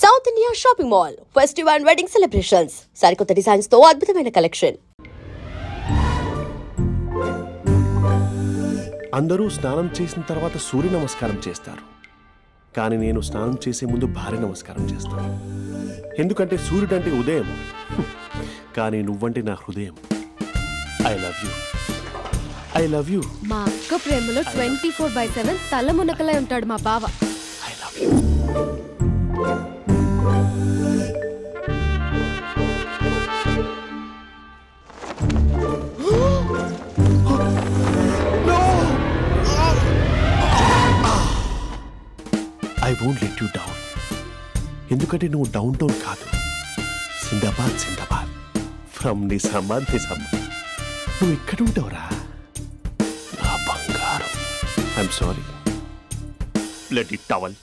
South India shopping mall festival and wedding celebrations సరికొత్త designs తో అద్భుతమైన కలెక్షన్. అందరూ స్నానం చేసిన తర్వాత సూర్య నమస్కారం చేస్తారు, కానీ నేను స్నానం చేసే ముందు భార్య నమస్కారం చేస్తాను. ఎందుకంటే సూర్యుడు అంటే ఉదయం, కానీ నువ్వంటే నా హృదయం. I love you, I love you. మా అక్క ప్రేమలో 24/7 తల మునకలై ఉంటాడు మా బావ. I love you. I won't let you down. ఎందుకంటే నువ్వు డౌన్ టౌన్ కాదు, జిందాబాద్ జిందాబాద్ ఫ్రమ్ నిజామాబాద్ నిజామాబాద్. నువ్వు ఇక్కడ ఉంటావురా నా బంగారం. I'm sorry, let it towel.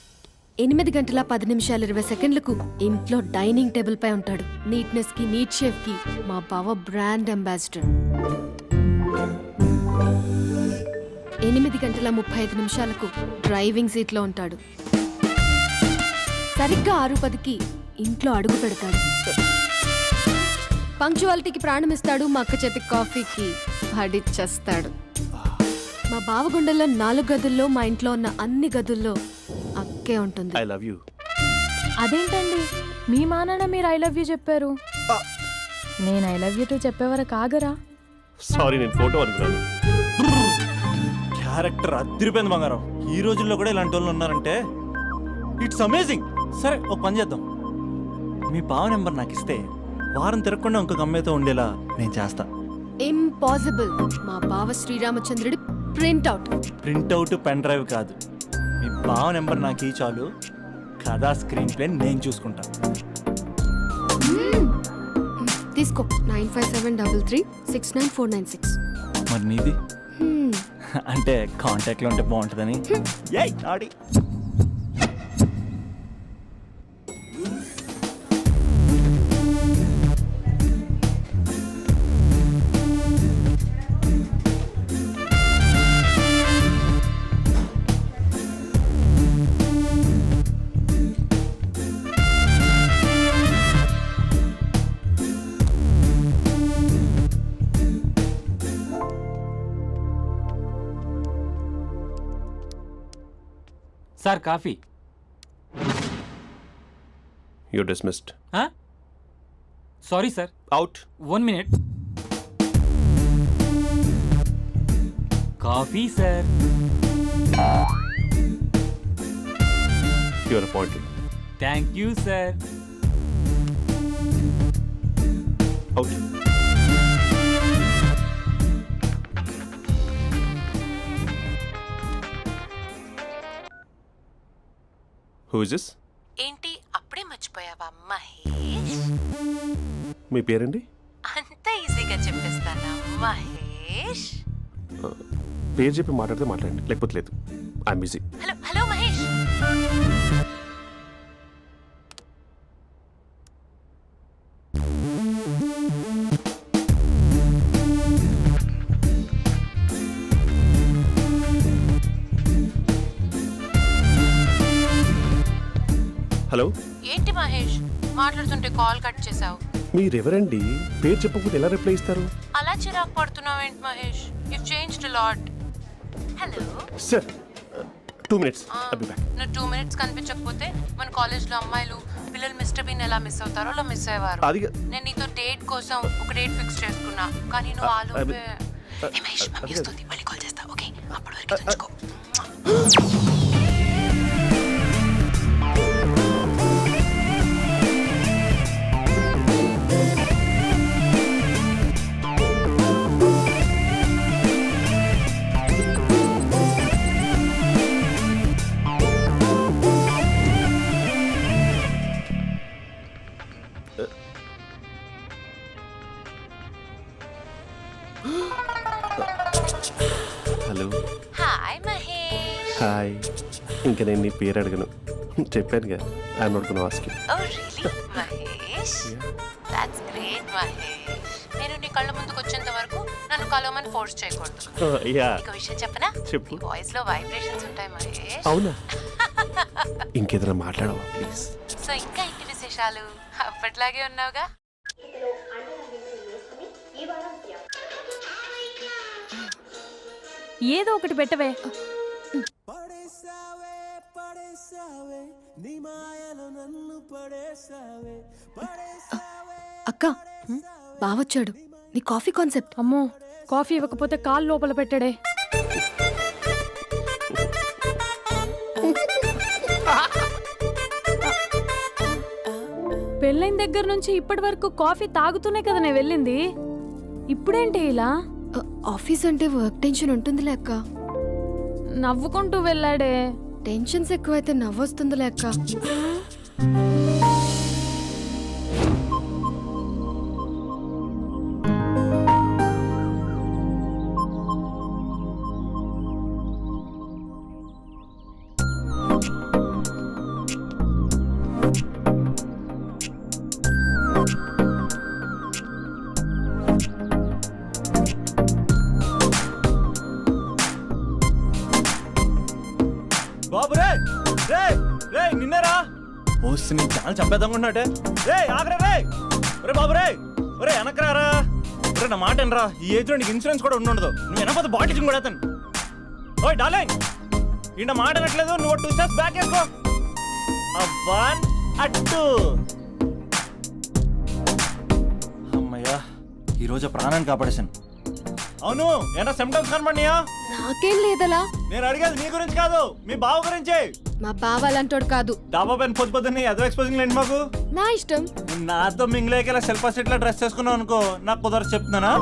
8 గంటల 10 నిమిషాలు 20 సెకండ్లకు ఇంట్లో డైనింగ్ టేబుల్ పై ఉంటాడు. నీట్నెస్ కి నీట్ షెఫ్ కి మా బావ బ్రాండ్ అంబాసిడర్. 8 గంటల 35 నిమిషాలకు డ్రైవింగ్ సీట్ లో ఉంటాడు. సరిగ్గా 6:10కి ఇంట్లో అడుగు పెడతాడు. పంక్చువాలిటీకి ప్రాణం ఇస్తాడు. మా అక్క చేతి కాఫీకి పడిచ్చేస్తాడు. మా బావ గుండెల్లో 4 గదుల్లో మా ఇంట్లో ఉన్న అన్ని గదుల్లో అక్కే ఉంటుంది. I love you. అదేంటండి మీ మానాన్న మీరు ఐ లవ్ యూ చెప్పారు, నేను ఐ లవ్ యూ టూ చెప్పేవరకు ఆగరా? సారీ, నేను ఫోటో అనుకున్నాను. క్యారెక్టర్ అదిరిపోయింది బంగారం. ఈ రోజుల్లో కూడా ఇలాంటి వాళ్ళు ఉన్నారంటే ఇట్స్ అమేజింగ్. సరే ఒక పని చేద్దాం, మీ బావ నెంబర్ నాకు ఇస్తే వారం తిరగకుండా ఇంకొక అమ్మాయితో ఉండేలా నేను చేస్తా. ఇంపాసిబుల్. మా బావ శ్రీరామచంద్రుడి ప్రింట్అవుట్. ప్రింట్అవుట్ పెన్ డ్రైవ్ కాదు, మీ బావ నెంబర్ నాకు ఈ చాలు. కథా స్క్రీన్ ప్లే నేను చూసుకుంటా. తీసుకో 9573369496. మరి నీది అంటే కాంటాక్ట్లో ఉంటే బాగుంటుందని. ఏయ్ ఆడి sir coffee. You dismissed. Sorry sir. Out. 1 minute. Coffee sir. You are appointed. Thank you sir. Out. Who is this? ఏంటి అప్పుడే మర్చిపోయావా మహేష్? మీ పేరండి? అంత ఈజీగా చెప్పేస్తానా మహేష్? పేరు చెప్పి మాట్లాడితే మాట్లాడండి, లేకపోతే లేదు. I'm busy. Hello hello Mahesh. Hello. ఏంటి మహేష్ మాట్లాడుతుంటే కాల్ కట్ చేసావు? మీరెవరండి? పేరు చెప్పకపోతే ఎలా రిప్లై ఇస్తారు? అలా చిరాకు పడుతున్నావు ఏంటి Mahesh? You changed a lot. Hello sir 2 minutes. I'll be back. నువ్వు 2 minutes కనిపించకపోతే మన కాలేజ్లో అమ్మాయిలు పిల్లలు మిస్టర్ బీన్ ఎలా మిస్ అవుతారో అలా మిస్ అయ్యేవారు. అది నేను నీతో డేట్ కోసం ఒక డేట్ ఫిక్స్ చేసుకున్నా, కానీ నువ్వు ఆలోపే. మహేష్ మమ్మీ వస్తుంది, మళ్ళీ కాల్ చేస్తా. ఓకే, అప్పటి వరకు తెచ్చుకో. హలో. హాయ్ మహేష్. హాయ్. ఇంకా నేను నీ పేరు అడగను, చెప్పాను కదా I'm not gonna ask you. Oh really Mahesh, that's great Mahesh. నేను నీ కళ్ళ ముందుకు వచ్చేంత వరకు నన్ను కలవమని ఫోర్స్ చేయకూడదు. యా ఒక విషయం చెప్పనా? చెప్పు. నీ వాయిస్ లో వైబ్రేషన్స్ ఉంటాయి మహేష్. అవునా? ఇంకేదైనా మాట్లాడవా ప్లీజ్? సో ఇంకా ఇంటి విశేషాలు అప్పట్లాగే ఉన్నావుగా? ఏదో ఒకటి పెట్టవే. అక్క బావొచ్చాడు. నీ కాఫీ కాన్సెప్ట్. అమ్మో, కాఫీ ఇవ్వకపోతే కాలు లోపల పెట్టాడే. పెళ్ళైన దగ్గర నుంచి ఇప్పటి వరకు కాఫీ తాగుతూనే కదా నేను వెళ్ళింది. ఇప్పుడేంటి ఇలా? ఆఫీస్ అంటే వర్క్ టెన్షన్ ఉంటుందిలే అక్క. నవ్వుకుంటూ వెళ్ళాడే. టెన్షన్స్ ఎక్కువైతే నవ్వొస్తుందిలే అక్క. బాబు రే రే రే నిన్నరా వస్తే నేను చాలా చంపేద్దామన్నాటే. రే ఆగరా రే. ఒరే బాబు రే, ఒరే వెనకరారా. ఒరే నా మాట అనరా, ఈ ఏజ్ లో నీకు ఇన్సూరెన్స్ కూడా ఉండదు. నువ్వు వెనకపోతే బాటిల్ కూడా అతను. ఓయ్ డార్లింగ్, ఈ నా మాట అనట్లేదు. నువ్వు 2 స్టెప్స్ బ్యాక్ వేసుకో. వన్ అట్టు. అమ్మయ్యా, ఈరోజు ప్రాణాన్ని కాపాడేశాను. అవును, ఏనా సిమ్టమ్స్ కనబడినాయా? నాకేం లేదలా. నేను అడిగేది నీ గురించి కాదు, మీ బావ గురించి. మా బావ అలాంటోడు కాదు. డాబా పైన పొద్దు పొద్దున్నే ఎదో ఎక్స్పోజింగ్ లేండి మాకు. నా ఇష్టం. నువ్వు నాతో మింగిలేకేలా శిల్పా సెట్ లా డ్రెస్ చేసుకున్నావు అనుకో, నాకు కుదరదు చెప్తున్నానా.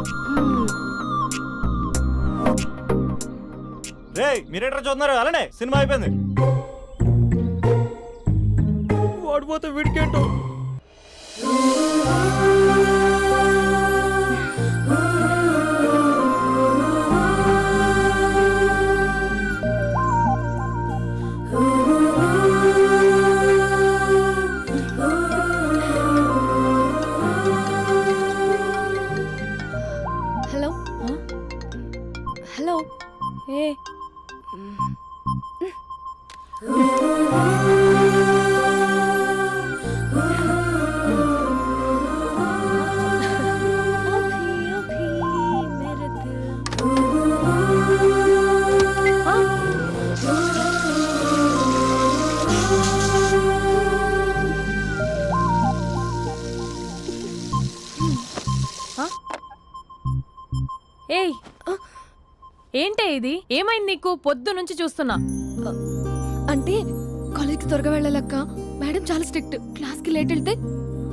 రే మీరేట్రా చూస్తున్నారు? అలానే సినిమా అయిపోయింది. వాడిపోతే వీడికేంటో. Hello hello. ఏ ఏయ్, ఏంటే ఇది? ఏమైంది నీకు? పొద్దు నుంచి చూస్తున్నా. అంటే కాలేజ్కి త్వరగా వెళ్ళాలక్క. మేడం చాలా స్ట్రిక్ట్. క్లాస్కి లేట్ వెళ్తే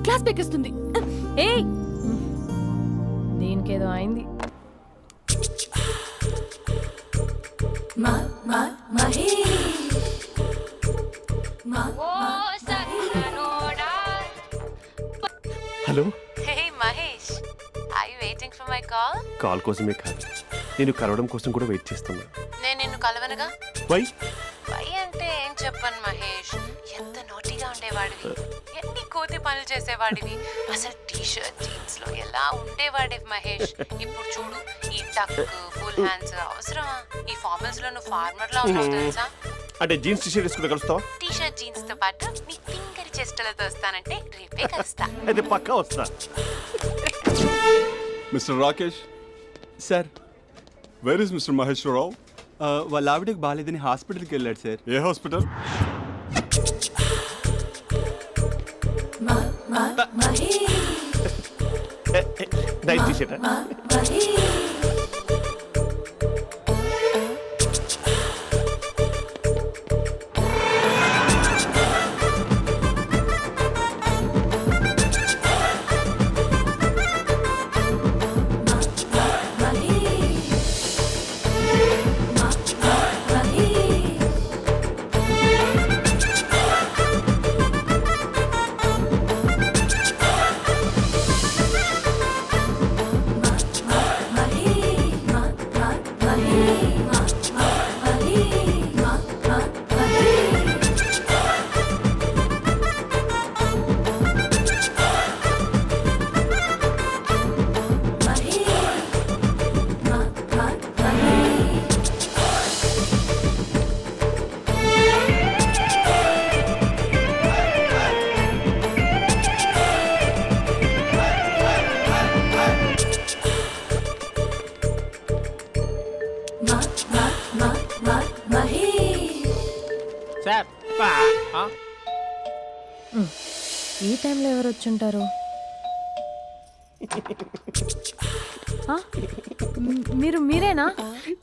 క్లాస్ పెక్కేస్తుంది. ఏయ్, దీనికేదో అయింది. Hello. Hey Mahesh, are you waiting for my call? Call కోసమే కాదు, నేను కలవడం కోసం కూడా వెయిట్ చేస్తున్నా. నేను నిన్ను కలవనుగా. వై? వై అంటే ఏం చెప్పను మహేష్. ఎంత నోటీగా ఉండేవాడివి, ఎన్ని కోతి పనులు చేసేవాడివి. అసలు టీ షర్ట్ జీన్స్ లో ఎలా ఉండేవాడివి మహేష్. ఇప్పుడు చూడు, ఈ టక్ ఫుల్ హ్యాండ్స్ అవసరమా? ఈ ఫార్మల్స్ లో నువ్వు ఫార్మర్ లా ఉన్నావు తెలుసా. అంటే జీన్స్ టీషర్ట్ వేసుకుని కలుస్తావా? టీ షర్ట్ జీన్స్ తో పాటు నీ తింగరి చెస్టలతో వస్తానంటే రేపే కలుస్తా. అయితే పక్కా వస్తా. Mister Rakesh, sir, where is mister Maheshwararao? వాళ్ళ ఆవిడకి బాగాలేదని హాస్పిటల్కి వెళ్ళాడు సార్. ఏ హాస్పిటల్? Night t-shirt. ఈ టైంలో ఎవరు వచ్చుంటారు? ఆ? మీరేనా?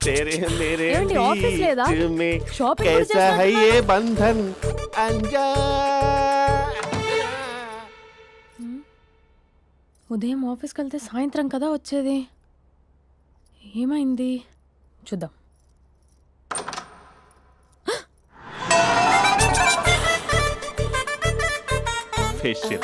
तेरे मेरे ఏమండి, ఆఫీస్ లేదా? बीच में షాపింగ్ కూడా कैसा है చేస్తున్నట్టున్నారు? ये बंधन अंजा ఉదయం ఆఫీస్కి వెళ్తే సాయంత్రం కదా వచ్చేది. ఏమైంది చూద్దాం. फेशियल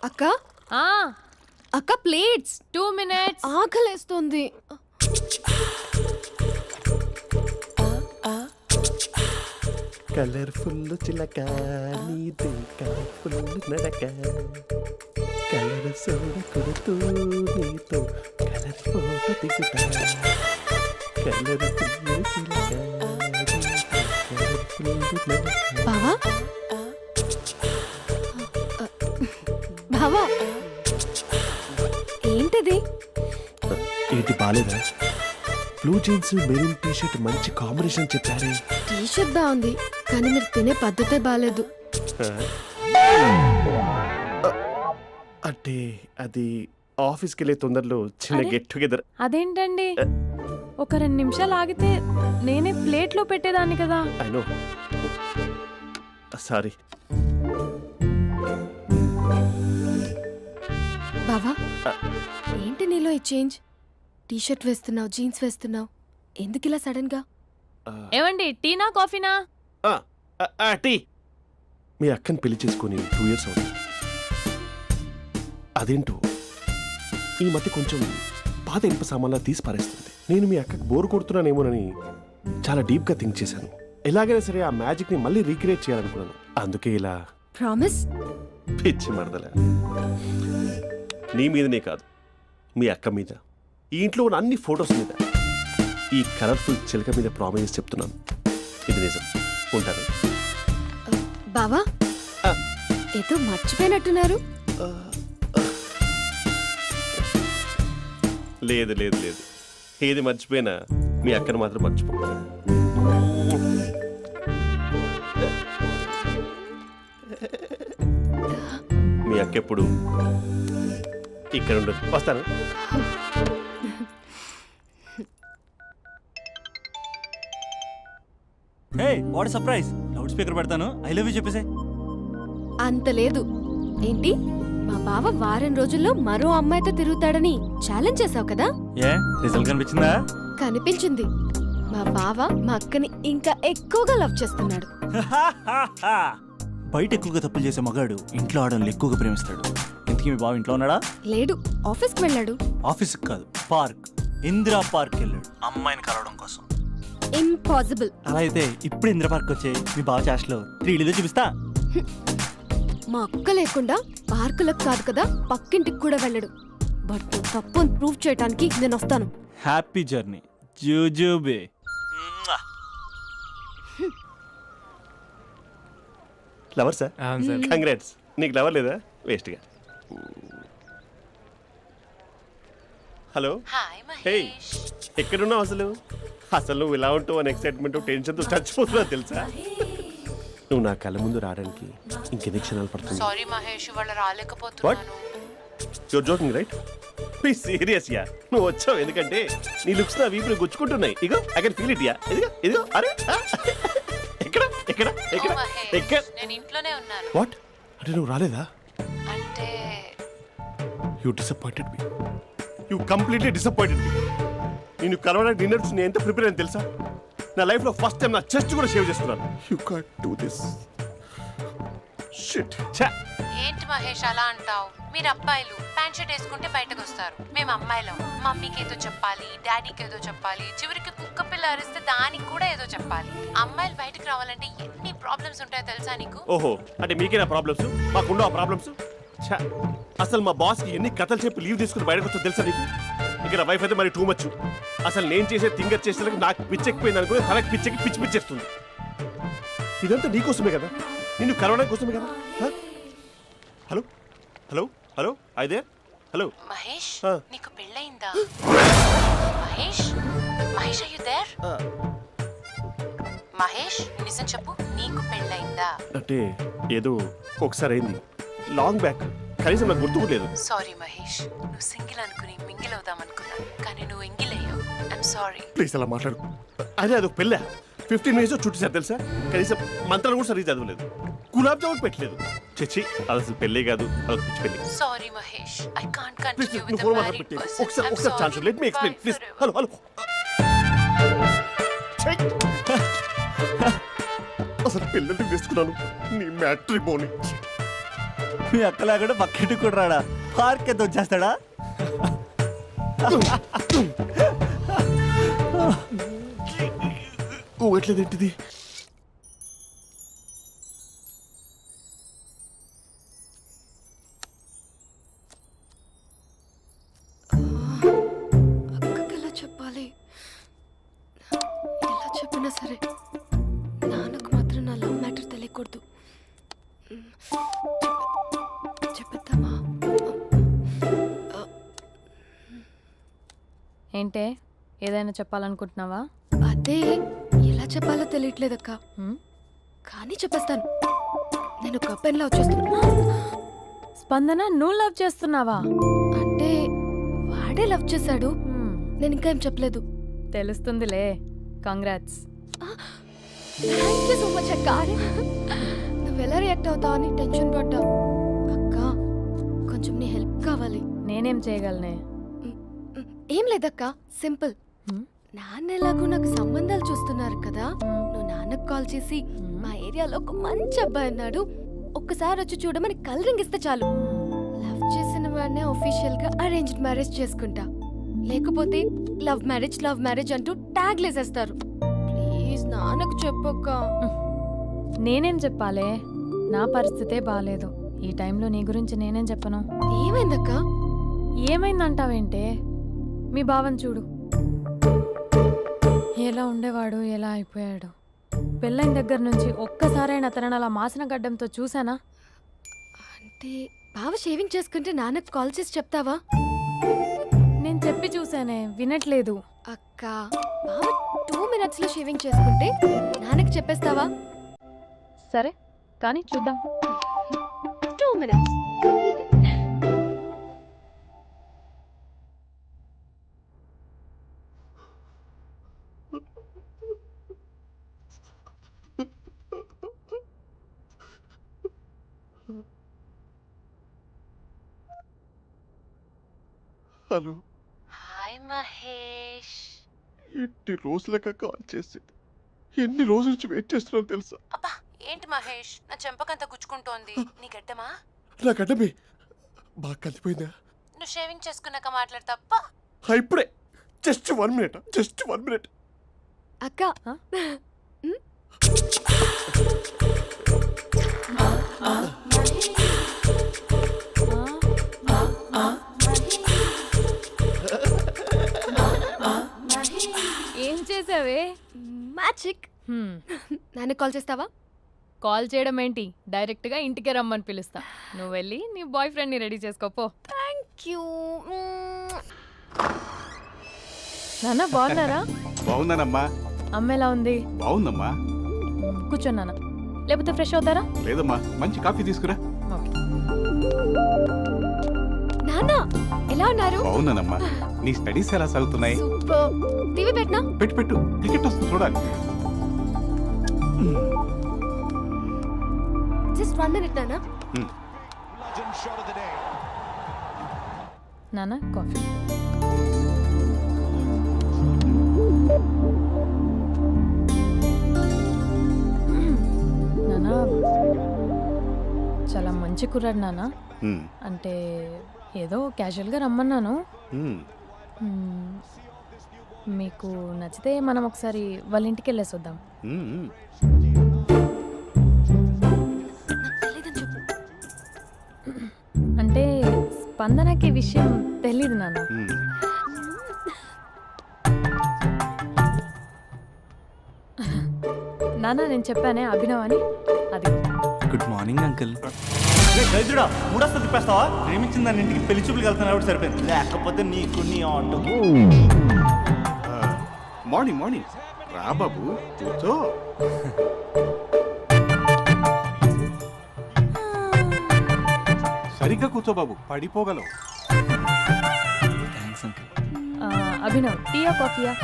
అక్క ఆ, అక్క ప్లేట్స్ 2 minutes. ఆకలేస్తుంది. కలర్ఫుల్ చిలక నీదే కలర్ఫుల్ నడక కలర్ సోడ కొడుతూ నీతో కలర్ ఫోటో దిగుతా కలర్ఫుల్ చిలక కలర్ఫుల్ నడక. బావా బావా ఏంటిది? ఏంటి బాలేదా? Blue jeans maroon T shirt మంచి కాంబినేషన్ చెప్పారే. టీ షర్ట్ బాగుంది కానీ మీరు తినే పద్ధతే బాగాలేదు. అంటే అది ఆఫీస్కి వెళ్ళే తొందరలో చిన్న అరే. Get together. అదేంటండి, ఒక 2 నిమిషాలు ఆగితే నేనే ప్లేట్లో పెట్టేదాన్ని కదా. I know, sorry. బావా ఏంటి నీలో ఈ చేంజ్? టీ షర్ట్ వేస్తున్నావు, జీన్స్ వేస్తున్నావు, ఎందుకు ఇలా సడన్ గా? ఏమండి, టీనా కాఫీనా? టీ. మీ అక్కని పెళ్లి చేసుకుని 2 years అవుతుంది. అదేంటో ఈ మధ్య కొంచెం పాత ఇనుప సామాన్లా తీసి పారేస్తుంది. నేను మీ అక్కకి బోర్ కొడుతున్నానేమోనని చాలా డీప్గా థింక్ చేశాను. ఎలాగైనా సరే ఆ మ్యాజిక్ని మళ్ళీ రీక్రియేట్ చేయాలనుకున్నాను. అందుకే ఇలా ప్రామిస్? పిచ్చి మరదల. నీ మీదనే కాదు, మీ అక్క మీద, ఈ ఇంట్లో ఉన్న అన్ని ఫొటోస్ మీద, ఈ కలర్ఫుల్ చిలక మీద ప్రామిస్ చెప్తున్నాను. ఇది నిజం. ఉంటాను. బావా ఆ. ఏదో మర్చిపోయినట్టున్నారు. లేదు లేదు లేదు, ఏది మర్చిపోయినా మీ అక్కను మాత్రం మర్చిపో. మీ అక్క ఎప్పుడు ఇక్కడ ఉండదు. వస్తాను. Hey what surprise. Loud speaker పెడతాను, ఐ లవ్ యూ చెప్పేసే. అంత లేదు. ఏంటి, మా బావ వారం రోజుల్లో మరో అమ్మాయితో తిరుగుతాడని ఛాలెంజ్ చేసావు కదా? ఏ రిజల్ట్ కనిపించిందా? కనిపించింది. మా బావ మా అక్కని ఇంకా ఎక్కువగా లవ్ చేస్తున్నాడు. బయట ఎక్కువగా తప్పులు చేసే మగాడు ఇంట్లో ఆడవాళ్ళు ఎక్కువగా ప్రేమిస్తాడు. ఇంతకీ మీ బావ ఇంట్లో ఉన్నాడా? లేడు, ఆఫీస్కి వెళ్ళాడు. ఆఫీస్కి కాదు, పార్క్, ఇందిరా పార్క్ వెళ్ళాడు అమ్మాయిని కలవడం కోసం. ఇంపాసిబుల్. అలా అయితే ఇప్పుడు ఇందిరా పార్క్ వచ్చే మీ బావ చాష్లో 3Dలో చూపిస్తా. మా అక్క లేకుండా పార్కులకు కాదు కదా పక్కింటికి కూడా వెళ్ళడు. బట్ నువ్వు తప్పు అని ప్రూవ్ చేయడానికి నేను వస్తాను. హ్యాపీ జర్నీ జూజూబే. Lover sir, congrats. నీకు లవర్ లేదా? వేస్ట్గా. హలో. Hi hey, Mahesh. ఎక్కడున్నావు అసలు? అసలు నువ్వు ఇలా ఉంటావు అని ఎక్సైట్మెంట్ టెన్షన్తో చచ్చిపోతున్నావు తెలుసా? నువ్వు నా కళ్ళ ముందు రావడానికి ఇంకెన్ని క్షణాలు పడుతుంది? సారీ మహేష్, ఇవాళ రాలేకపోతున్నాను. Your joking right? Please serious yeah. నువ్వు వచ్చావు ఎందుకంటే నీ లుక్స్ నా వీపుని గుచ్చుకుంటున్నాయి. ఇగో I can feel it yeah. ఇదిగో ఇదిగో. అరే ఎక్కడ ఎక్కడ ఎక్కడ ఓ మహేష్, ఎక్కడ? నేను ఇంట్లోనే ఉన్నాను. వాట్? అంటే నువ్వు రాలేదా? అంటే you disappointed me. You completely disappointed me. నేను కలవడానికి డిన్నర్స్ నేను ఎంత ప్రిపేర్ అని తెలుసా? నా లైఫ్లో ఫస్ట్ టైం నా చెస్ట్ కూడా సేవ్ చేస్తున్నాను. You can't do this. Shit. ఛా. ఏంటి మహేష్ అలా అంటావు? మీరు అబ్బాయిలు ప్యాంట్ షర్ట్ వేసుకుంటే బయటకు వస్తారు. మేము అమ్మాయిలం మమ్మీకి ఏదో చెప్పాలి, డాడీకి ఏదో చెప్పాలి, చివరికి కుక్క పిల్ల అరిస్తే దానికి కూడా ఏదో చెప్పాలి. అమ్మాయిలు బయటకు రావాలంటే ఎన్ని ప్రాబ్లమ్స్ ఉంటాయో తెలుసా నీకు? ఓహో, అంటే మీకేనా ప్రాబ్లమ్స్? మాకుండా ప్రాబ్లమ్స్? ఛా. అసలు మా బాస్కి ఎన్ని కథలు చెప్పి లీవ్ తీసుకుని బయటకు వచ్చా తెలుసా నీకు? ఇక్కడ వైఫ్ అయితే మరి టూ మచ్. అసలు నేను చేసే థింగర్ చేసేందుకు నాకు పిచ్చెక్కిపోయింది అనుకుని తనకి పిచ్చెక్కి పిచ్చి పిచ్చేస్తుంది. ఇదంతా నీకోసమే కదా, నిన్ను కరోనా కోసమే కదా. హ? హలో హలో హలో అయితే హలో. మహేష్ ఆ. నీకు పెళ్ళయిందా? Mahesh Mahesh are you there? మహేష్ నిజం చెప్పు, నీకు పెళ్ళయిందా? అంటే ఏదో ఒకసారి అయింది, లాంగ్ బ్యాక్, కనీసం నాకు గుర్తు కూడా లేదు. సారీ మహేష్, నువ్వు సింగిల్ అనుకుని మింగిల్ అవుదాం అనుకున్నా, కానీ నువ్వు ఎంగిల్ అయ్యావు. I'm sorry. ప్లీజ్ అలా మాట్లాడు. అదే అదొక పెళ్ళ 15 మినిట్స్ చుట్టేసారు తెలుసా, కనీసం మంత్రాలు కూడా సరిగ్గా చదవలేదు, గులాబ్ జామున్ పెట్టలేదు. చచ్చి అది అసలు పెళ్ళే కాదు, అదొక పిచ్చి పెళ్ళి. Sorry Mahesh, I can't please continue నువ్వు విత్ ఫోన్ ద మాట్లాడి మ్యారీడ్ పెట్టి పర్సన్. ఒకసారి chance let me explain please. Hello hello. అసలు పెళ్ళంటే వేసుకున్నాను నీ మ్యాట్రీ బోని. మీ అక్కలా కూడా పక్కింటికి కూడా రాడా, పార్క్ ఎంత వచ్చేస్తాడా? ఊగట్లేదేంటిది? అక్కకి ఎలా చెప్పాలి? ఎలా చెప్పినా సరే నాన్నకు మాత్రం నా లవ్ మ్యాటర్ తెలియకూడదు. చెప్పేద్దామా? ఏంటే ఏదైనా చెప్పాలనుకుంటున్నావా? అదే ఎలా చెప్పాలో తెలియట్లేదక్క, హ్మ్? కానీ చెప్పేస్తాను. నేను ఒక అబ్బాయిలా వచ్చేస్తున్నా. స్పందన నువ్వు లవ్ చేస్తున్నావా? అంటే వాడే లవ్ చేశాడు, హ్మ్, నేను ఇంకా ఏం చెప్పలేదు. తెలుస్తుందిలే. Congrats. Thank you so much అక్క. నువ్వు ఎలా రియాక్ట్ అవుతావు అని టెన్షన్ పడ్డా. అక్క కొంచెం నీ హెల్ప్ కావాలి. నేనేం చేయగలనే? ఏం లేదక్క, సింపుల్. హ్మ్? నాన్న ఎలాగో నాకు సంబంధాలు చూస్తున్నారు కదా, నువ్వు నాన్నకు కాల్ చేసి మా ఏరియాలో ఒక మంచి అబ్బాయి అన్నాడు, ఒక్కసారి వచ్చి చూడమని కలరింగ్ ఇస్తే చాలు. లవ్ చేసిన వాడినే ఒఫీషియల్ గా అరేంజ్డ్ మ్యారేజ్ చేసుకుంటా, లేకపోతే లవ్ మ్యారేజ్ అంటూ ట్యాగ్ లేసేస్తారు. ప్లీజ్ నాన్నకు చెప్పక్క. నేనేం చెప్పాలే? నా పరిస్థితే బాగాలేదు. ఈ టైంలో నీ గురించి నేనేం చెప్పను? ఏమైందక్క? ఏమైందంటావేంటే? మీ భావం చూడు, ఎలా ఉండేవాడు, ఎలా అయిపోయాడు. పెళ్ళైన దగ్గర నుంచి ఒక్కసారైనా తనని అలా మాసిన గడ్డంతో చూసానా? అంటే బావ షేవింగ్ చేసుకుంటే నాన్నకు కాల్ చేసి చెప్తావా? నేను చెప్పి చూసానే, వినట్లేదు. అక్క బావ 2 minutes లో షేవింగ్ చేసుకుంటే నాన్నకి చెప్పేస్తావా? సరే కానీ చూద్దాం. 2 minutes. హలో. హాయ్ మహేష్. ఎన్ని రోజులక కాల్ చేసింది, ఎన్ని రోజుల నుంచి వెయిట్ చేస్తున్నాను తెలుసా? అబ్బా ఏంటి మహేష్, నా చెంపకంత గుచ్చుకుంటోంది. నీ గడ్డమా? నా గడ్డమే బాగా కలిపోయిందా? నువ్వు షేవింగ్ చేసుకున్నాక మాట్లాడు తప్ప. ఇప్పుడే జస్ట్ 1 minute. అక్క ఏం చేసావే? మ్యాజిక్. నాన్నకు కాల్ చేస్తావా? కాల్ చేయడం ఏంటి, డైరెక్ట్గా ఇంటికే రమ్మని పిలుస్తా. నువ్వు వెళ్ళి నీ బాయ్ ఫ్రెండ్ని రెడీ చేసుకోపో. Thank you. నాన్న బాగున్నారా? బాగున్నానమ్మా. అమ్మ ఎలా ఉంది? బాగుందమ్మా. కూర్చోన్నానా, లేకపోతే ఫ్రెష్ అవుతారా? లేదమ్మా, మంచి కాఫీ తీసుకురా. ఓకే. నాన్న ఎలా ఉన్నారు? బాగున్నానమ్మా. నీ స్టడీస్ ఎలా సాగుతున్నాయి? సూపర్. టీవీ పెట్టనా? పెట్టు క్రికెట్ వస్తుంది చూడాలి. జస్ట్ 1 minute నాన్న. నాన్న కాఫీ. నాన్న చాలా మంచి కుర్రాడు నాన్న. అంటే ఏదో క్యాజువల్గా రమ్మన్నాను. మీకు నచ్చితే మనం ఒకసారి వాళ్ళ ఇంటికి వెళ్ళేసి వద్దాం. తెలీదని చెప్పు. అంటే స్పందనకి విషయం తెలీదు నాన్న. నాన్న నేను చెప్పానే అభినవ్ అని అది గుడ్ మార్నింగ్ అంకుల్. రైతుడా మూడొస్తా తిప్పేస్తావా? ప్రేమించిన దాని ఇంటికి పెళ్లి చూపులకు వెళ్తాను కాబట్టి సరిపోయింది, లేకపోతే నీకు నీ ఆటో. మార్నింగ్ మార్నింగ్ రా బాబు కూర్చో. సరిగ్గా కూర్చో బాబు, పడిపోగలవు. Thanks uncle. అభినవ్ టీయా కాఫీయా?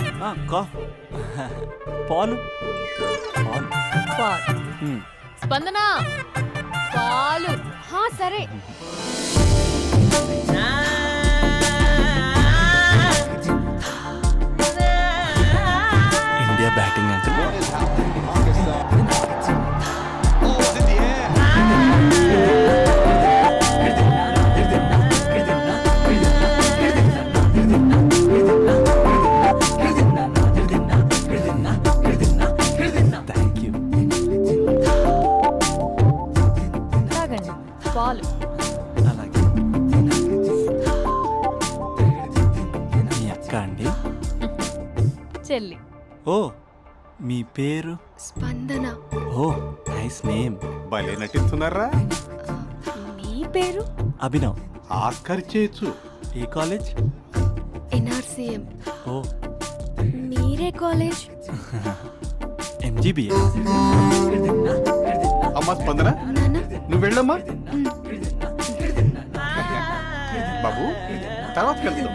పాలు పాలు. పాల్. స్పందన పాలు. హా సరే. India batting uncle. Thank you. తాగండి పాలు. అలాగే. మీ అక్క అండి? చెల్లి. ఓ మీ పేరు? స్పందన. ఓ నైస్ నేమ్. భలే నటిస్తున్నారా? నీ పేరు? అభినవ్. ఆస్కర్ చేయొచ్చు. ఏ కాలేజ్? ఎన్ఆర్సీఎం. ఓ మీరే కాలేజ్? ఎంజీబీఏ. అమ్మా స్పందన నాన్న నువ్వు వెళ్ళమ్మా. బాబు తర్వాత వెళ్తాం.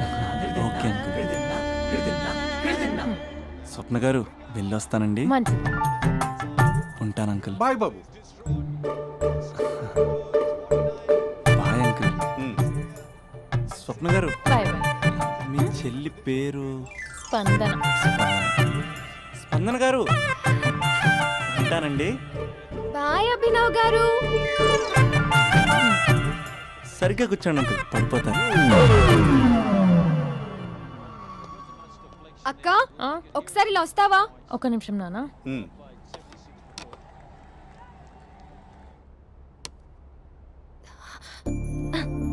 Okay uncle. స్వప్న గారు వెళ్ళొస్తానండి. మంచిది. ఉంటాను అంకుల్. బాయ్ బాబు. Bye uncle. ఉమ్. Swapna garu bye bye. మీ చెల్లి పేరు? స్పందన. స్పందన గారు ఉంటానండి. బాయ్ అభినవ్ గారు. సరిగ్గా కూర్చోండి అంకుల్, పడిపోతాను. అక్క ఆ? ఒకసారి ఇలా వస్తావా? ఒక నిమిషం నాన్న. ఉమ్.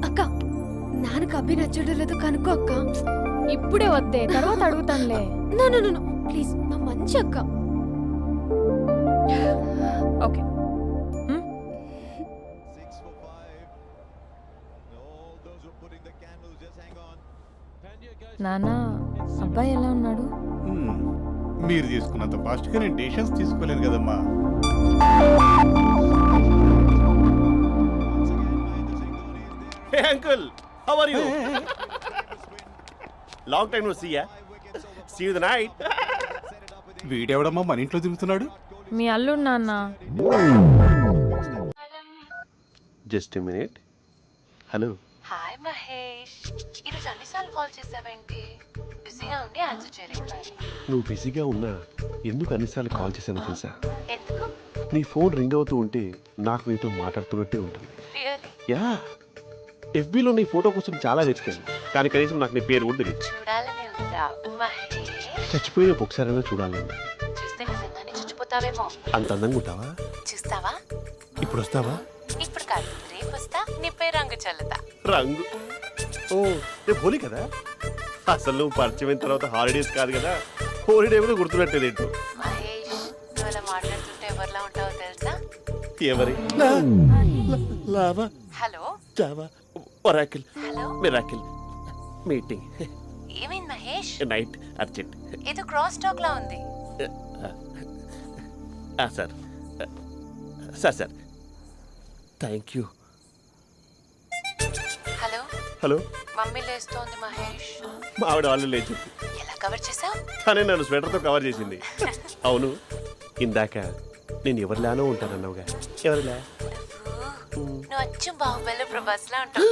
అక్క నాన్నకు అభి నచ్చడం లేదో కనుక్కో అక్క. ఇప్పుడే వద్దే, తర్వాత అడుగుతానులే. నో నో నో ప్లీజ్, మా మంచి అక్క. ఓకే. నాన్న అబ్బాయి ఎలా ఉన్నాడు? ఉమ్. మీరు తీసుకున్నంత ఫాస్ట్గా నేను డెసిషన్స్ తీసుకోలేను కదమ్మా. Hey uncle, how are you? Long time no see yeah. See you the night. వీడెవడమ్మా మన ఇంట్లో తిరుగుతున్నాడు? మీ అల్లుడు నాన్న. Just a minute. Hello. Hi Mahesh, ఈరోజు అన్నిసార్లు కాల్ చేసావేంటి? బిజీగా ఉండి ఆన్సర్ చేయలేదు. నువ్వు బిజీగా ఉన్నా ఎందుకు అన్నిసార్లు కాల్ చేశాను తెలుసా? ఎందుకు? నీ ఫోన్ రింగ్ అవుతూ ఉంటే నాకు నీతో మాట్లాడుతున్నట్టే ఉంటుంది. రియల్లీ? యా, ఎఫ్బీలో నీ ఫోటో కోసం చాలా వెతికాను, కానీ కనీసం నాకు నీ పేరు కూడా తెలియదు. చూడాలని ఉందా మహేష్? చచ్చిపోయిన ఒకసారైనా చూడాలని. చూస్తే నిజంగానే చచ్చిపోతావేమో. అంత అందంగా ఉంటావా? చూస్తావా? ఇప్పుడు వస్తావా? ఇప్పుడు కాదు, రేపు వస్తా, నీపై రంగు చల్లుతా. రంగు? ఓ రేపు హోలీ కదా. అసలు నువ్వు పరిచయం తర్వాత హాలిడేస్ కాదు కదా, హోలిడే కూడా గుర్తుపెట్టేది ఏంటో. మహేష్, నువ్వు అలా మాట్లాడుతుంటే ఎవరిలా ఉంటావో తెలుసా? ఎవరి? Lava, hello Java, Oracle, hello, miracle, meeting, ఏమైంది మహేష్? Night, urgent. ఏదో క్రాస్ టాక్ లా ఉంది. Sir sir sir thank you. Hello, hello, mummy లేస్తోంది మహేష్. మా ఆవిడ వాళ్ళు లేచి ఎలా కవర్ చేసావు? తనే నన్ను స్వెటర్తో కవర్ చేసింది. అవును, ఇందాక నేను ఎవరిలానో ఉంటానన్నావుగా, ఎవరిలా? నువ్వు అచ్చం బాహుబలి ప్రభాస్ లా ఉంటావు.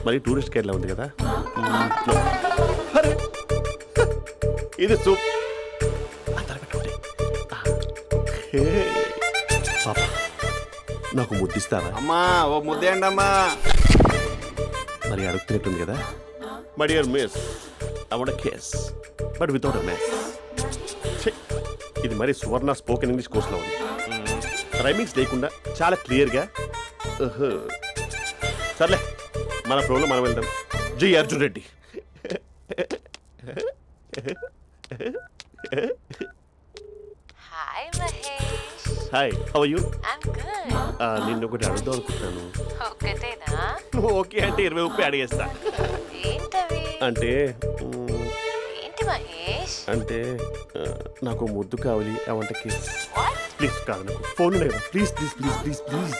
మరి టూరిస్ట్ గైడ్లా ఉంది కదా. అరే, ఇది సూప్. పాప, నాకు ముద్దిస్తావా? అమ్మా ఓ ముద్దేయండి అమ్మా. మరి అడుగుతున్నట్టుంది కదా. My dear miss, I want kiss but without a mess. ఇది మరి సువర్ణ స్పోకెన్ ఇంగ్లీష్ కోర్సులో ఉంది. రైమింగ్స్ లేకుండా చాలా క్లియర్గా. సర్లే, మన ఫ్లోలో మనం వెళ్దాం. Jai Arjun Reddy. Hi Mahesh. Hi, how are you? I'm good. నిన్ను ఒకటి అడుగుదాం అనుకుంటున్నాను. ఒకటేనా? నువ్వు ఓకే అంటే 20 అడిగేస్తా. ఏంటవి? అంటే ఏంటి మహేష్? అంటే నాకు ముద్దు కావాలి. అవంటకి వాట్? ప్లీజ్ కాదు, నాకు ఫోన్ లేదా, please please please please please.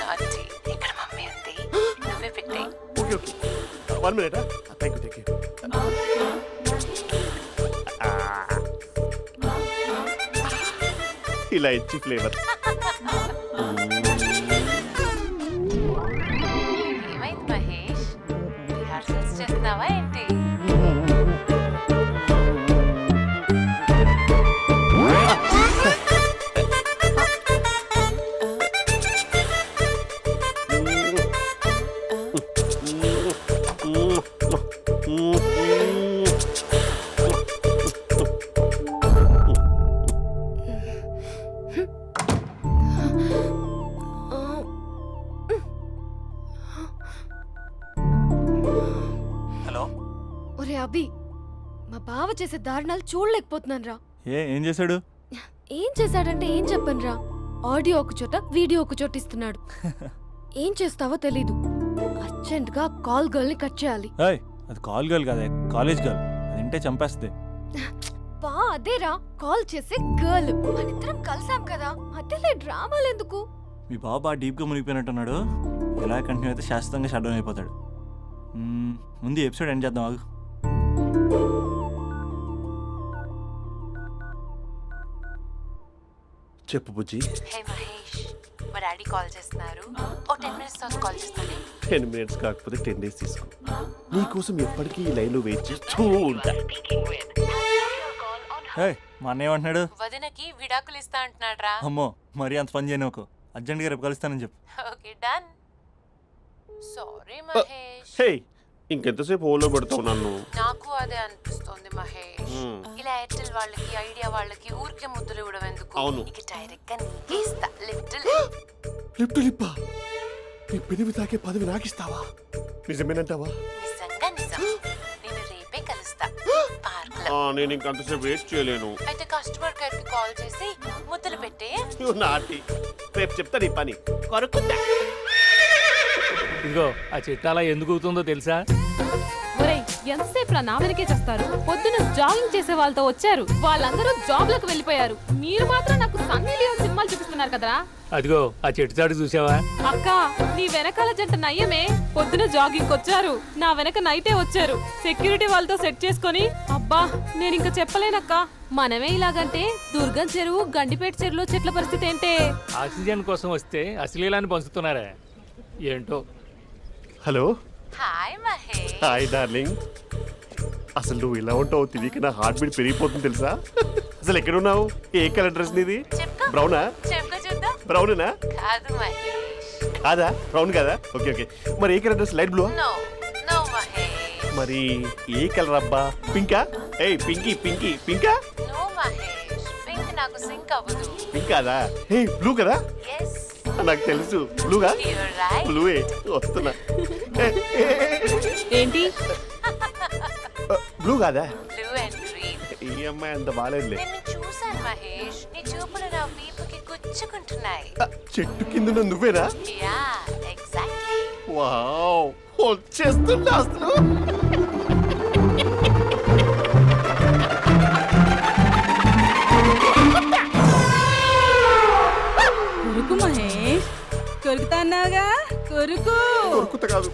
నాటి ఇక్కడ మమ్మీ ఉంది, నువ్వే పెట్టే. Okay okay, 1 minute. Thank you. ఇలా ఇచ్చి ఫ్లేవర్. ఏమైంది మహేష్? రిహార్సల్స్ చేస్తున్నావా ఏంటి? హలో. ఒరే అభి, మా బావ చేసే దారుణాలు చూడలేకపోతున్నాను రా. ఏం చేశాడు? ఏం చేశాడంటే ఏం చెప్పను రా. ఆడియో ఒక చోట, వీడియో ఒక చోట ఇస్తున్నాడు. ఏం చేస్తావో తెలీదు. అర్జెంట్ గా కాల్ గర్ల్ ని కట్ చేయాలి. ఏయ్, అది కాల్ గర్ల్ కాదే, కాలేజ్ గర్ల్. అది వింటే చంపేస్తుంది. బా అదేరా, కాల్ చేసే గర్ల్. మనిద్దరం కలిసాం కదా, మధ్యలో డ్రామాలు ఎందుకు? మీ బాబు బాగా డీప్గా మునిగిపోయినట్టున్నాడు. ఎలా కంటిన్యూ అయితే శాశ్వతంగా షట్ డౌన్ అయిపోతాడు. ముందు ఎపిసోడ్ ఎండ్ చేద్దాం ఆగు. చెప్పు బుజ్జి. హే మహేష్, మా డాడీ కాల్ చేస్తున్నారు. ఓ 10 minutes తర్వాత కాల్ చేస్తాను. 10 minutes కాకపోతే 10 days తీసుకో. నీకోసం ఎప్పటికీ ఈ లైన్లో వెయిట్ చేస్తూ ఉంటా. హే, మా అన్న ఏమంటున్నాడు? వదినకి విడాకులు ఇస్తా అంటున్నాడు రా. అమ్మో, మరీ అంత పని చేయను. ఒక అర్జెంట్గా రేపు కలుస్తానని చెప్పు. Okay done. సారీ మహేష్. హే, ఇంకెంతసేపు హోల్లో పెడతావు నన్ను? నాకు అదే అనిపిస్తుంది మహేష్. ఇలా ఎయిర్టెల్ వాళ్ళకి, ఐడియా వాళ్ళకి ఊరికే ముద్దులు ఇవ్వడం ఎందుకు? అవును. ఇక డైరెక్ట్ గా నీకే ఇస్తా. లిటిల్ లిప్టు లిప్పా, నీ పెనివి తాకే పదవి నాకిస్తావా? నిజమేనంటావా? నిజంగా నిజం. నేను రేపే కలుస్తా పార్క్ లో. నేను ఇంకంతసేపు వెయిట్ చేయలేను. అయితే కస్టమర్ కేర్ కి కాల్ చేసి ముద్దులు పెట్టే. నువ్వు నాటి, రేపు చెప్తా నీ పని. కొరుకుందా? ఇదిగో ఆ చెట్టు అలా ఎందుకు అవుతుందో తెలుసా? ఒరేయ్, ఎంతసేపు నా వెనకే చేస్తారు? పొద్దున జాగింగ్ చేసే వాళ్ళతో వచ్చారు, వాళ్ళందరూ జాబ్లకు వెళ్ళిపోయారు. మీరు మాత్రం నాకు సన్నీ లియోన్ సినిమాలు చూపిస్తున్నారు కదరా. అదిగో ఆ చెట్టు చాటు చూసావా? అక్క, నీ వెనకాల జంట నయ్యమే. పొద్దున జాగింగ్ వచ్చారు, నా వెనక నైటే వచ్చారు. సెక్యూరిటీ వాళ్ళతో సెట్ చేసుకొని, అబ్బా నేను ఇంకా చెప్పలేనక్క. మనమే ఇలాగంటే దుర్గం చెరువు, గండిపేట చెరువులో చెట్ల పరిస్థితి ఏంటే? ఆక్సిజన్ కోసం వస్తే అశ్లీలాన్ని పంచుతున్నారా ఏంటో. Hello. Hi Mahesh. Hi darling. అసలు నువ్వు ఇలా ఉంటావు తిరిగి నా హార్ట్ బీట్ పెరిగిపోతుంది తెలుసా? అసలు ఎక్కడున్నావు? ఏ కలర్ డ్రెస్ నీది? చెప్పుకో. బ్రౌనా? చెప్పుకో చూద్దాం. బ్రౌనేనా? కాదు మహేష్. కాదా? బ్రౌన్ కదా? Okay okay. మరి ఏ colour dress? Light blue? No no Mahesh. మరి ఏ కలర్ అబ్బా? పింకా? ఏయ్ పింకీ పింకీ పింకా? నో మహేష్, పింక్ నాకు సింక్ అవ్వదు. పింక్ కాదా? ఏ బ్లూ కదా? ఎస్, నాకు తెలుసు. బ్లూగా? You're right. బ్లూవే వస్తున్నా. ఏంటి? బ్లూ కాదా? Blue and green. ఈ అమ్మాయి అంత బాగాలేదులే. నిన్ను చూశాను మహేష్, నీ చూపులు నా వీపుకి గుచ్చుకుంటున్నాయి. చెట్టు కింద నువ్వేనా? Yeah exactly. వావ్, వచ్చేస్తున్నా అసలు. కొరుకు మహేష్, కొరుకుతా అన్నావుగా, కొరుకు. ఉరుకుతా కాదు,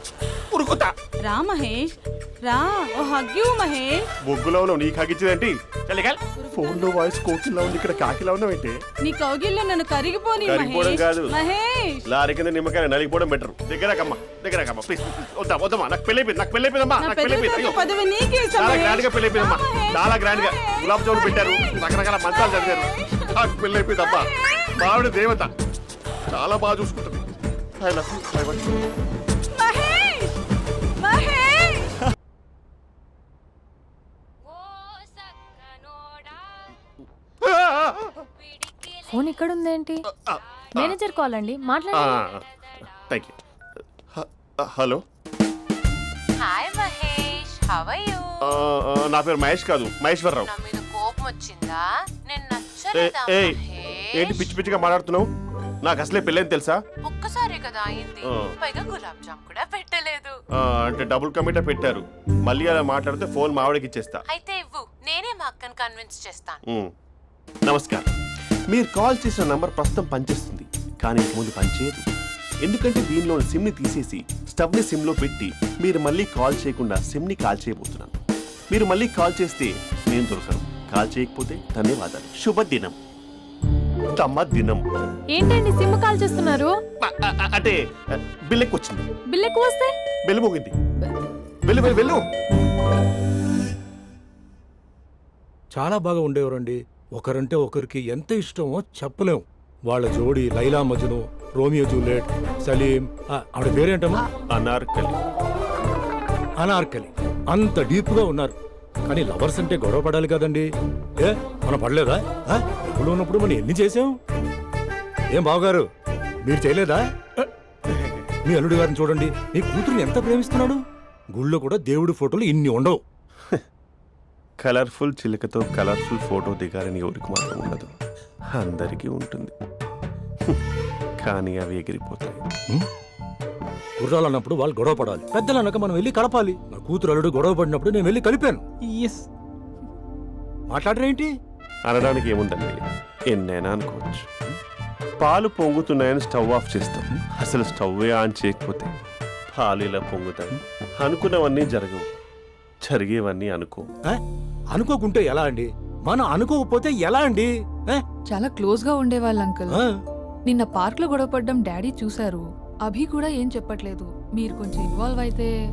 ఉరుకుతా. రా మహేష్, రా. ఓ హగ్గు మహేష్. బొగ్గులో ఉన్నావు, నీకు హగించిందేంటి? ఫోన్ లో వాయిస్ కోకిలా ఉంది, ఇక్కడ కాకిలా ఉన్నావేంటి? నీ కౌగిల్లో నన్ను కరిగిపోని కరిగిపోవడం కాదు, మహేష్. లారీ కింద నిమ్మకాయ నలిగిపోవడం బెటర్. దగ్గరకమ్మా ప్లీజ్. వద్దమ్మా, నాకు పెళ్ళైపోయింది, నాకు పెళ్ళైపోయిందమ్మా, నాకు పెళ్ళైపోయింది. అయ్యో, పదవి నీకే చాలా గ్రాండ్ గా పెళ్ళైపోయిందమ్మా, చాలా గ్రాండ్ గా. గులాబ్ జామున్ పెట్టారు, రకరకాల మంచాలు చదివారు. నాకు పెళ్ళైపోయిందమ్మా. మావిడ దేవత, చాలా బాగా చూసుకుంటుంది. I love you. I want you. Mahesh, Mahesh. Phone ఇక్కడ ఉందేంటి? మేనేజర్ కాల్ అండి, మాట్లాడండి. Thank you. Hello. Hi how are you? నా పేరు మహేష్ కాదు, మహేశ్వరరావు. నా మీద కోపం వచ్చిందా? నేను ఏయ్, నచ్చలేదా ఏయ్, మహేష్? ఏంటి పిచ్చి పిచ్చిగా మాట్లాడుతున్నావు? నాకు అసలే పెళ్ళని తెలుసా? ఒక్కసారే కదా అయింది, ఆ. పైగా గులాబ్ జామ్ కూడా పెట్టలేదు. అంటే డబుల్ కమిటా పెట్టారు. మళ్ళీ అలా మాట్లాడితే ఫోన్ మా ఆవిడకి ఇచ్చేస్తా. అయితే ఇవ్వు, నేనే మా అక్కని కన్విన్స్ చేస్తాను. నమస్కారం. మీరు కాల్ చేసిన నంబర్ ప్రస్తుతం పనిచేస్తుంది, కానీ ఇక ముందు పనిచేయదు. ఎందుకంటే దీనిలో సిమ్ని తీసేసి స్టవ్ని సిమ్లో పెట్టి మీరు మళ్ళీ కాల్ చేయకుండా సిమ్ని కాల్ చేయబోతున్నాను. మీరు మళ్ళీ కాల్ చేస్తే నేను దొరకను, కాల్ చేయకపోతే ధన్యవాదాలు. శుభదినం. తమ దినం. ఏంటండి సిమ్ కాల్ చేస్తున్నారు? అంటే బిల్ ఎక్కువ వచ్చింది. బిల్ ఎక్కువ వస్తే బెల్లు మోగింది. వెళ్ళు వెళ్ళు వెళ్ళు. చాలా బాగా ఉండేవారండి. ఒకరంటే ఒకరికి ఎంత ఇష్టమో చెప్పలేం. వాళ్ళ జోడి లైలా మజ్ను, రోమియో జూలియట్, సలీం, ఆవిడ పేరేంటమ్మా? అనార్కలి. అనార్కలి. అంత డీప్ గా ఉన్నారు. కానీ లవర్స్ అంటే గొడవ పడాలి కదండి. మనం పడలేదా? ఎప్పుడు ఉన్నప్పుడు మనం ఎన్ని చేసాం? ఏం బావగారు, మీరు చేయలేదా? మీ అల్లుడి గారిని చూడండి, మీ కూతురుని ఎంత ప్రేమిస్తున్నాడు. గుళ్ళో కూడా దేవుడి ఫోటోలు ఇన్ని ఉండవు. కలర్ఫుల్ చిలుకతో కలర్ఫుల్ ఫోటో దిగాలని ఎవరికి మాత్రం ఉండదు, అందరికీ ఉంటుంది. కానీ అవి ఎగిరిపోతాయి. గుర్రాలు అన్నప్పుడు వాళ్ళు గొడవ పడాలి, పెద్దలు అన్నాక మనం వెళ్ళి కలపాలి. నా కూతురు అల్లుడు గొడవ పడినప్పుడు నేను వెళ్ళి కలిపాను. మాట్లాడరేంటి? అనడానికి ఏముందండి, ఎన్నైనా అనుకోవచ్చు. పాలు పొంగుతున్నాయని స్టవ్ ఆఫ్ చేస్తాం, అసలు స్టవ్ ఆన్ చేయకపోతే పాలు ఇలా పొంగుతాయి. అనుకున్నవన్నీ జరగవు, జరిగేవన్నీ అనుకో. అనుకోకుంటే ఎలా అండి? మనం అనుకోకపోతే ఎలా అండి? చాలా క్లోజ్ గా ఉండేవాళ్ళు అంకుల్. నిన్న పార్క్ లో గొడవపడ్డం డాడీ చూశారు. అభి కూడా ఏం చెప్పట్లేదు. మీరు కొంచెం ఇన్వాల్వ్ అయితే